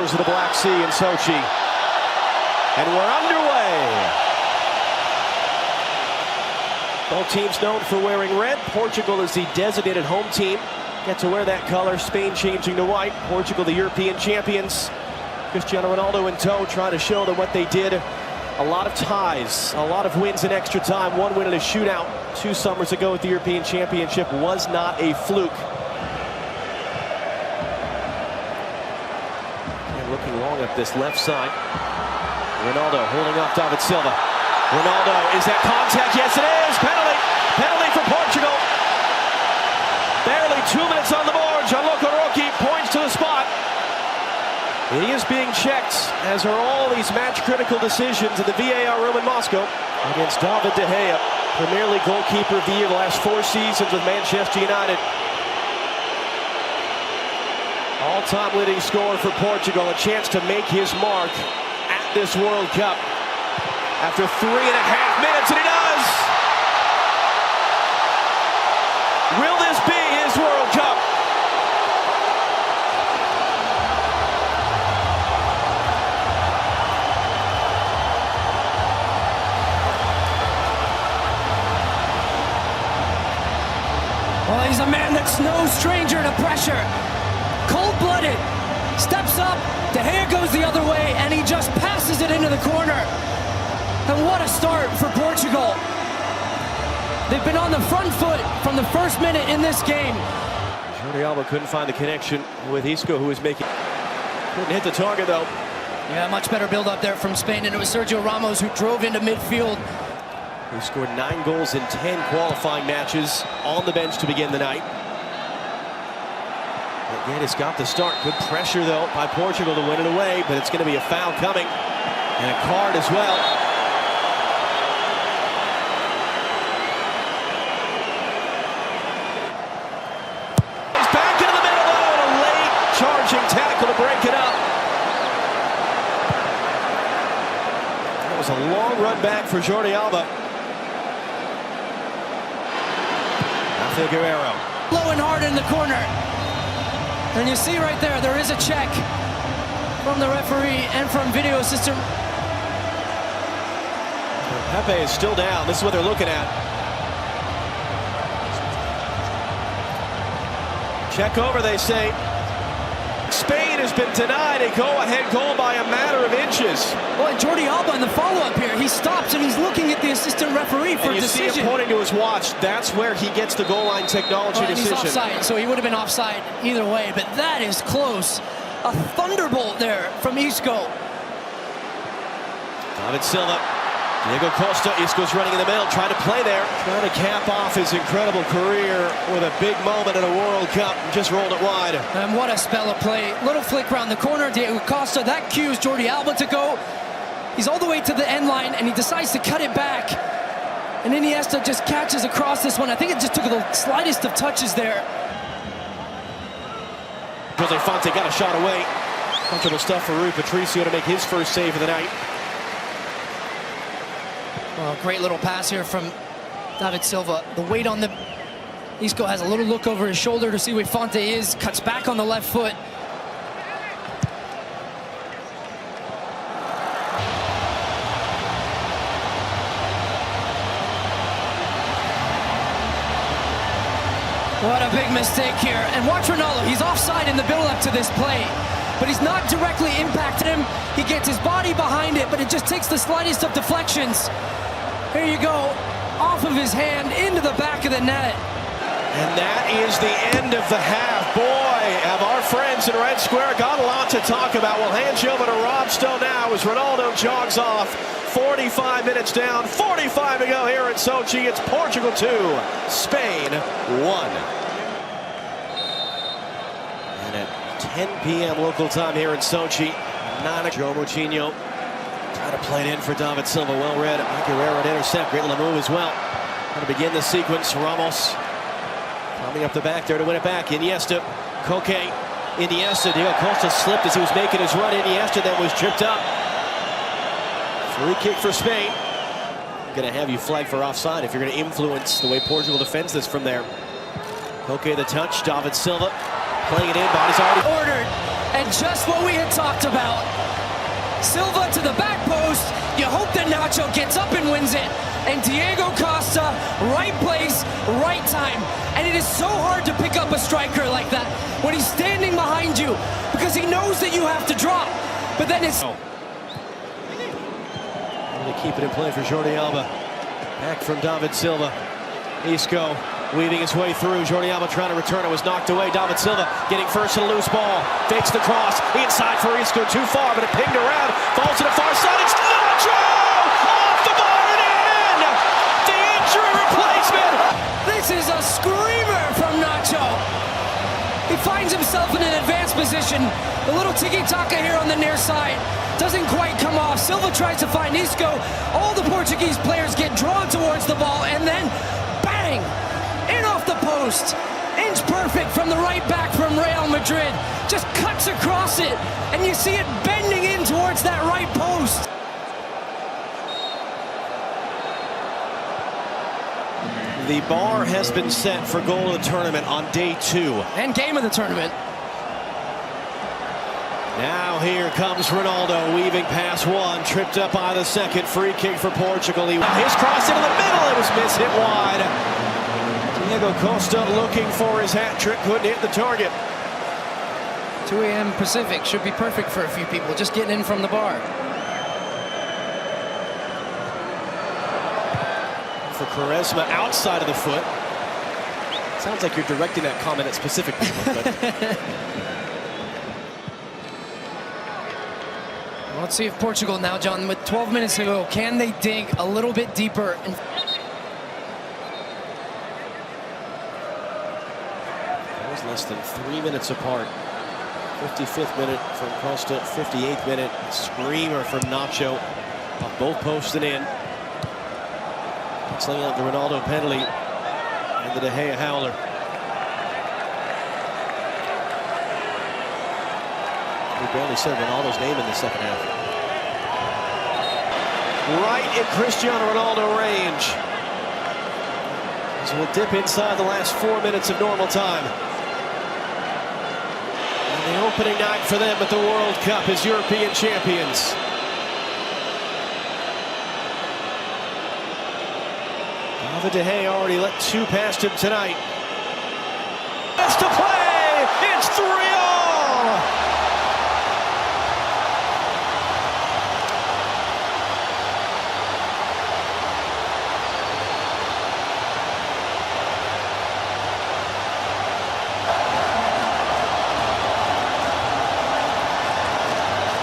shores of the Black Sea in Sochi. And we're underway. Both teams known for wearing red. Portugal is the designated home team. Get to wear that color. Spain changing to white. Portugal the European champions. Cristiano Ronaldo in tow, trying to show them what they did. A lot of ties, a lot of wins in extra time. One win in a shootout 2 summers ago at the European Championship was not a fluke. And looking long up this left side. Ronaldo holding off David Silva. Ronaldo, is that contact? Yes, it is. Penalty. Penalty for Portugal. Barely 2 minutes on the board. Gianluca Rocchi points to the spot. He is being checked, as are all these match-critical decisions in the VAR room in Moscow against David De Gea, Premier League goalkeeper of the year the last 4 seasons with Manchester United. All-time leading scorer for Portugal, a chance to make his mark at this World Cup. After 3.5 minutes, and he does! Will this be his World Cup? Well, he's a man that's no stranger to pressure. Cold-blooded, steps up, De Gea goes the other way, and he just passes it into the corner. And what a start for Portugal. They've been on the front foot from the first minute in this game. Jordi Alba couldn't find the connection with Isco, who was making... Couldn't hit the target, though. Yeah, much better build-up there from Spain, and it was Sergio Ramos who drove into midfield. He scored 9 goals in 10 qualifying matches on the bench to begin the night. Again, it's got the start. Good pressure, though, by Portugal to win it away, but it's going to be a foul coming. And a card as well. He's back into the middle, though, and a late charging tackle to break it up. That was a long run back for Jordi Alba. Guerrero. Low and hard in the corner. And you see right there, there is a check from the referee and from video assistant. Pepe is still down. This is what they're looking at. Check over, they say. Spain has been denied a go-ahead goal by a matter of inches. Well, and Jordi Alba in the follow-up here, he stops and he's looking at the assistant referee for a decision. See him pointing to his watch. That's where he gets the goal line technology decision. He's offside, so he would have been offside either way, but that is close. A thunderbolt there from Isco. David Silva. Diego Costa, Isco's running in the middle, trying to play there. Trying to cap off his incredible career with a big moment in a World Cup. Just rolled it wide. And what a spell of play. Little flick around the corner. Diego Costa, that cues Jordi Alba to go. He's all the way to the end line, and he decides to cut it back. And Iniesta just catches across this one. I think it just took the slightest of touches there. Jose Fonte got a shot away. Comfortable stuff for Rui Patricio to make his first save of the night. Well, great little pass here from David Silva. The weight on the... Isco has a little look over his shoulder to see where Fonte is. Cuts back on the left foot. What a big mistake here. And watch Ronaldo. He's offside in the build-up to this play. But he's not directly impacted him. He gets his body behind it, but it just takes the slightest of deflections. Here you go, off of his hand, into the back of the net. And that is the end of the half. Boy, have our friends in Red Square got a lot to talk about. We'll hand you over to Rob Stowe now as Ronaldo jogs off. 45 minutes down, 45 to go here in Sochi. It's Portugal 2, Spain 1. And at 10 p.m. local time here in Sochi, Joe Moutinho trying to play it in for David Silva. Well read. Guerrero to intercept. Great little move as well. Going to begin the sequence. Ramos coming up the back there to win it back. Iniesta, Koke, Iniesta. Diego Costa slipped as he was making his run. Iniesta then was tripped up. Free kick for Spain. I'm going to have you flag for offside if you're going to influence the way Portugal defends this from there. Koke the touch. David Silva playing it in. Body's already ordered. And just what we had talked about. Silva to the back post. You hope that Nacho gets up and wins it. And Diego Costa, right place, right time. And it is so hard to pick up a striker like that when he's standing behind you because he knows that you have to drop. But then it's... They keep it in play for Jordi Alba. Back from David Silva. Isco weaving his way through. Jordi Alba trying to return it, was knocked away. David Silva getting first to the loose ball. Fakes the cross. Inside for Isco, too far, but it pinged around. Falls to the far side. It's Nacho! Off the bar and in! The injury replacement! This is a screamer from Nacho. He finds himself in an advanced position. A little tiki-taka here on the near side. Doesn't quite come off. Silva tries to find Isco. All the Portuguese players get drawn towards the ball, and then bang! In off the post. Inch perfect from the right back from Real Madrid. Just cuts across it, and you see it bending in towards that right post. The bar has been set for goal of the tournament on day 2. And game of the tournament. Now here comes Ronaldo, weaving past one, tripped up by the second, free kick for Portugal. His cross into the middle, it was missed, hit wide. Diego Costa looking for his hat trick, couldn't hit the target. 2 a.m. Pacific should be perfect for a few people, just getting in from the bar. For Quaresma outside of the foot. Sounds like you're directing that comment at specific people, but... Let's see if Portugal now, John, with 12 minutes to go, can they dig a little bit deeper? That was less than 3 minutes apart. 55th minute from Costa, 58th minute. Screamer from Nacho. Both posted in. Canceling out the Ronaldo penalty and the De Gea howler. We barely said Ronaldo's name in the second half. Right in Cristiano Ronaldo range. So we'll dip inside the last 4 minutes of normal time. And the opening night for them at the World Cup as European champions. David De Gea already let 2 past him tonight. That's to play! It's 3-all!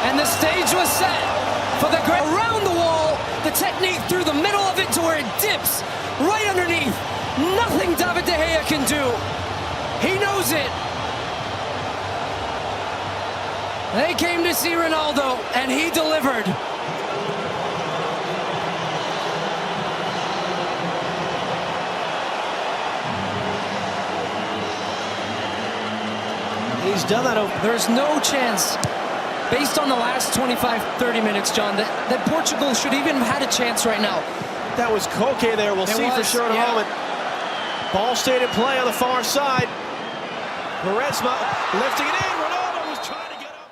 And the stage was set for the great around the wall. The technique through the middle of it to where it dips right underneath. Nothing David De Gea can do. He knows it. They came to see Ronaldo, and he delivered. He's done that. There's no chance, based on the last 25-30 minutes, John, that Portugal should even have had a chance right now. That was Koke there. We'll see for sure in a moment. Ball stayed in play on the far side. Quaresma lifting it in. Ronaldo was trying to get up.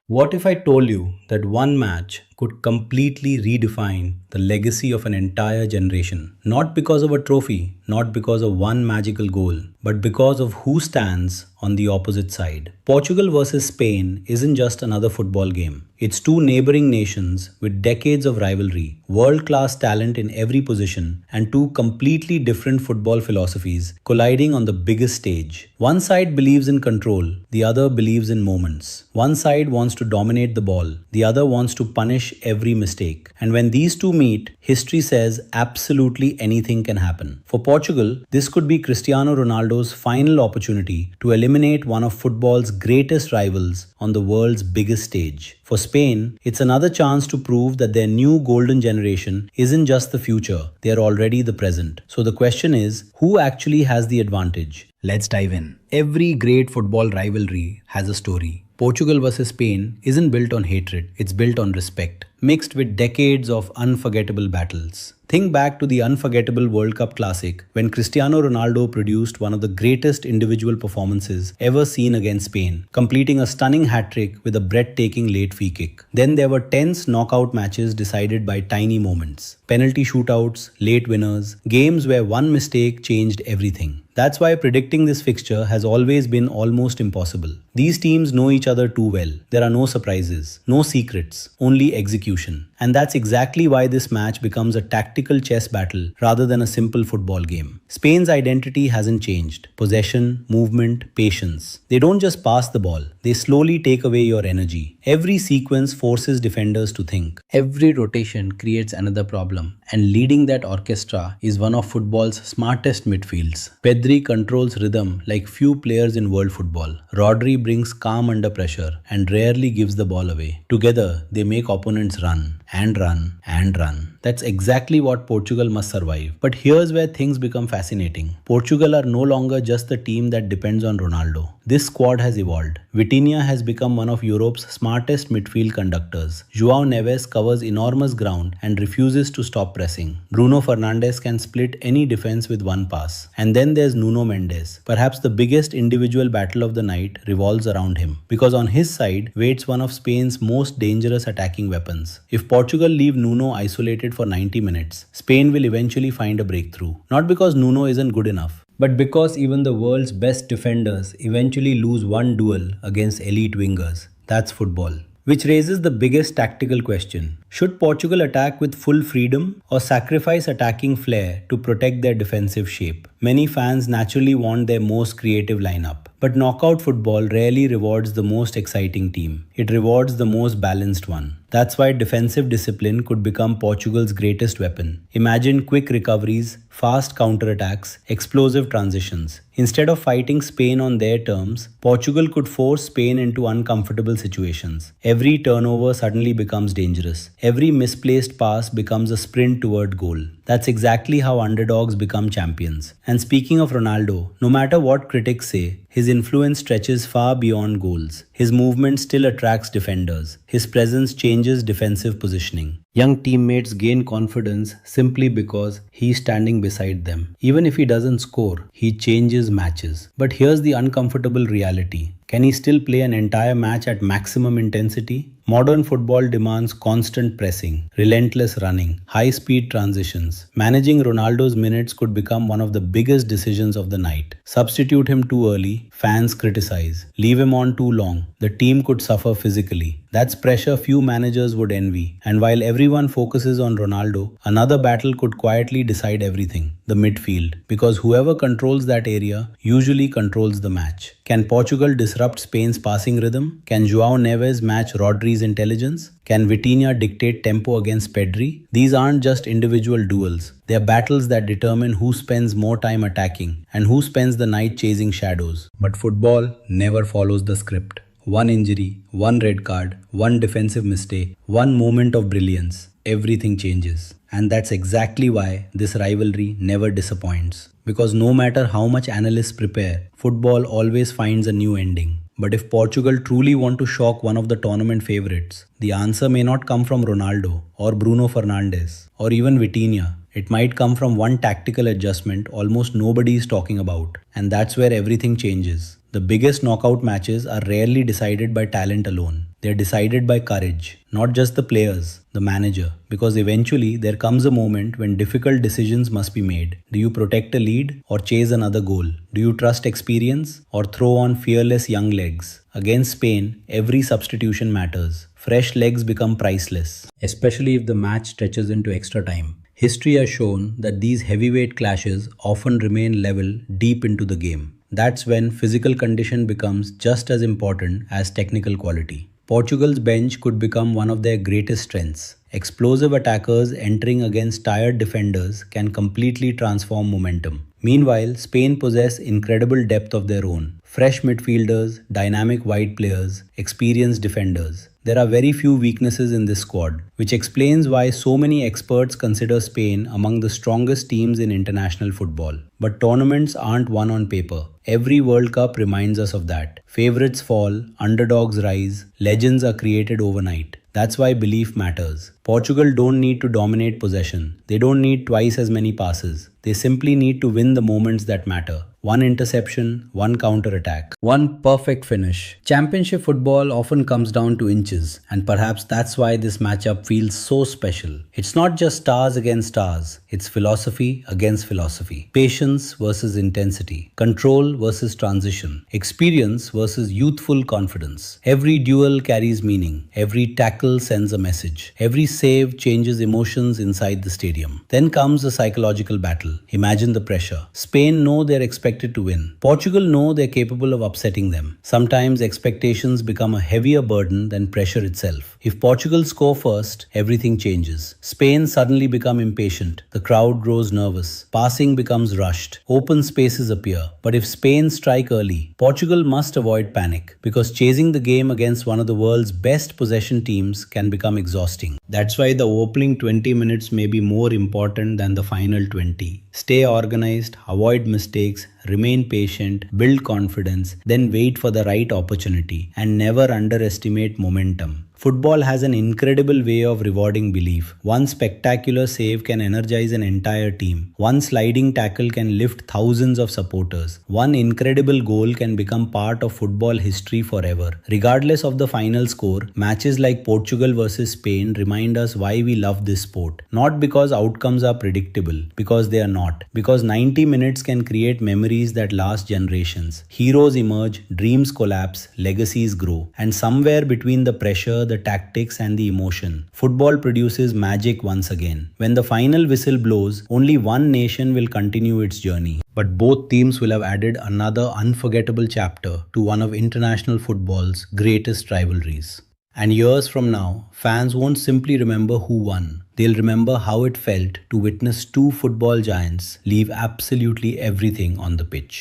What if I told you that one match could completely redefine the legacy of an entire generation? Not because of a trophy, not because of one magical goal, but because of who stands on the opposite side. Portugal versus Spain isn't just another football game. It's two neighboring nations with decades of rivalry, world-class talent in every position, and two completely different football philosophies colliding on the biggest stage. One side believes in control, the other believes in moments. One side wants to dominate the ball, the other wants to punish every mistake. And when these two meet, history says absolutely anything can happen. For Portugal, this could be Cristiano Ronaldo's final opportunity to eliminate one of football's greatest rivals on the world's biggest stage. For Spain, it's another chance to prove that their new golden generation isn't just the future, they are already the present. So the question is, who actually has the advantage? Let's dive in. Every great football rivalry has a story. Portugal versus Spain isn't built on hatred, it's built on respect, mixed with decades of unforgettable battles. Think back to the unforgettable World Cup Classic when Cristiano Ronaldo produced one of the greatest individual performances ever seen against Spain, completing a stunning hat-trick with a breathtaking late free kick. Then there were tense knockout matches decided by tiny moments, penalty shootouts, late winners, games where one mistake changed everything. That's why predicting this fixture has always been almost impossible. These teams know each other too well. There are no surprises, no secrets, only execution. And that's exactly why this match becomes a tactical chess battle rather than a simple football game. Spain's identity hasn't changed. Possession, movement, patience. They don't just pass the ball, they slowly take away your energy. Every sequence forces defenders to think. Every rotation creates another problem. And leading that orchestra is one of football's smartest midfields. Pedri controls rhythm like few players in world football. Rodri brings calm under pressure and rarely gives the ball away. Together, they make opponents run and run and run. That's exactly what Portugal must survive. But here's where things become fascinating. Portugal are no longer just the team that depends on Ronaldo. This squad has evolved. Vitinha has become one of Europe's smartest midfield conductors. João Neves covers enormous ground and refuses to stop pressing. Bruno Fernandes can split any defense with one pass. And then there's Nuno Mendes. Perhaps the biggest individual battle of the night revolves around him, because on his side waits one of Spain's most dangerous attacking weapons. If Portugal leave Nuno isolated for 90 minutes, Spain will eventually find a breakthrough. Not because Nuno isn't good enough, but because even the world's best defenders eventually lose one duel against elite wingers. That's football. Which raises the biggest tactical question. Should Portugal attack with full freedom or sacrifice attacking flair to protect their defensive shape? Many fans naturally want their most creative lineup. But knockout football rarely rewards the most exciting team. It rewards the most balanced one. That's why defensive discipline could become Portugal's greatest weapon. Imagine quick recoveries, fast counterattacks, explosive transitions. Instead of fighting Spain on their terms, Portugal could force Spain into uncomfortable situations. Every turnover suddenly becomes dangerous. Every misplaced pass becomes a sprint toward goal. That's exactly how underdogs become champions. And speaking of Ronaldo, no matter what critics say, his influence stretches far beyond goals. His movement still attracts defenders. His presence changes defensive positioning. Young teammates gain confidence simply because he's standing beside them. Even if he doesn't score, he changes matches. But here's the uncomfortable reality. Can he still play an entire match at maximum intensity? Modern football demands constant pressing, relentless running, high-speed transitions. Managing Ronaldo's minutes could become one of the biggest decisions of the night. Substitute him too early, fans criticize. Leave him on too long, the team could suffer physically. That's pressure few managers would envy. And while everyone focuses on Ronaldo, another battle could quietly decide everything: the midfield. Because whoever controls that area usually controls the match. Can Portugal disrupt Spain's passing rhythm? Can João Neves match Rodri's intelligence? Can Vitinha dictate tempo against Pedri? These aren't just individual duels. They are battles that determine who spends more time attacking and who spends the night chasing shadows. But football never follows the script. One injury, one red card, one defensive mistake, one moment of brilliance, everything changes. And that's exactly why this rivalry never disappoints. Because no matter how much analysts prepare, football always finds a new ending. But if Portugal truly want to shock one of the tournament favorites, the answer may not come from Ronaldo or Bruno Fernandes or even Vitinha. It might come from one tactical adjustment almost nobody is talking about. And that's where everything changes. The biggest knockout matches are rarely decided by talent alone. They're decided by courage, not just the players, the manager. Because eventually there comes a moment when difficult decisions must be made. Do you protect a lead or chase another goal? Do you trust experience or throw on fearless young legs? Against Spain, every substitution matters. Fresh legs become priceless, especially if the match stretches into extra time. History has shown that these heavyweight clashes often remain level deep into the game. That's when physical condition becomes just as important as technical quality. Portugal's bench could become one of their greatest strengths. Explosive attackers entering against tired defenders can completely transform momentum. Meanwhile, Spain possess incredible depth of their own. Fresh midfielders, dynamic wide players, experienced defenders. there are very few weaknesses in this squad, which explains why so many experts consider Spain among the strongest teams in international football. But tournaments aren't won on paper. Every World Cup reminds us of that. Favorites fall, underdogs rise, legends are created overnight. That's why belief matters. Portugal don't need to dominate possession. They don't need twice as many passes. They simply need to win the moments that matter. One interception, one counter-attack, one perfect finish. Championship football often comes down to inches, and perhaps that's why this matchup feels so special. It's not just stars against stars, it's philosophy against philosophy. Patience versus intensity. Control versus transition. Experience versus youthful confidence. Every duel carries meaning. Every tackle sends a message. Every save changes emotions inside the stadium. Then comes the psychological battle. Imagine the pressure. Spain know they're expected to win. Portugal know they're capable of upsetting them. Sometimes expectations become a heavier burden than pressure itself. If Portugal score first, everything changes. Spain suddenly become impatient. The crowd grows nervous. Passing becomes rushed. Open spaces appear. But if Spain strike early, Portugal must avoid panic, because chasing the game against one of the world's best possession teams can become exhausting. That's why the opening 20 minutes may be more important than the final 20. Stay organized, avoid mistakes, remain patient, build confidence, then wait for the right opportunity, and never underestimate momentum. Football has an incredible way of rewarding belief. One spectacular save can energize an entire team. One sliding tackle can lift thousands of supporters. One incredible goal can become part of football history forever. Regardless of the final score, matches like Portugal versus Spain remind us why we love this sport. Not because outcomes are predictable, because they are not. Because 90 minutes can create memories that last generations. Heroes emerge, dreams collapse, legacies grow. And somewhere between the pressure, the tactics and the emotion, football produces magic once again. When the final whistle blows, only one nation will continue its journey. But both teams will have added another unforgettable chapter to one of international football's greatest rivalries. And years from now, fans won't simply remember who won. They'll remember how it felt to witness two football giants leave absolutely everything on the pitch.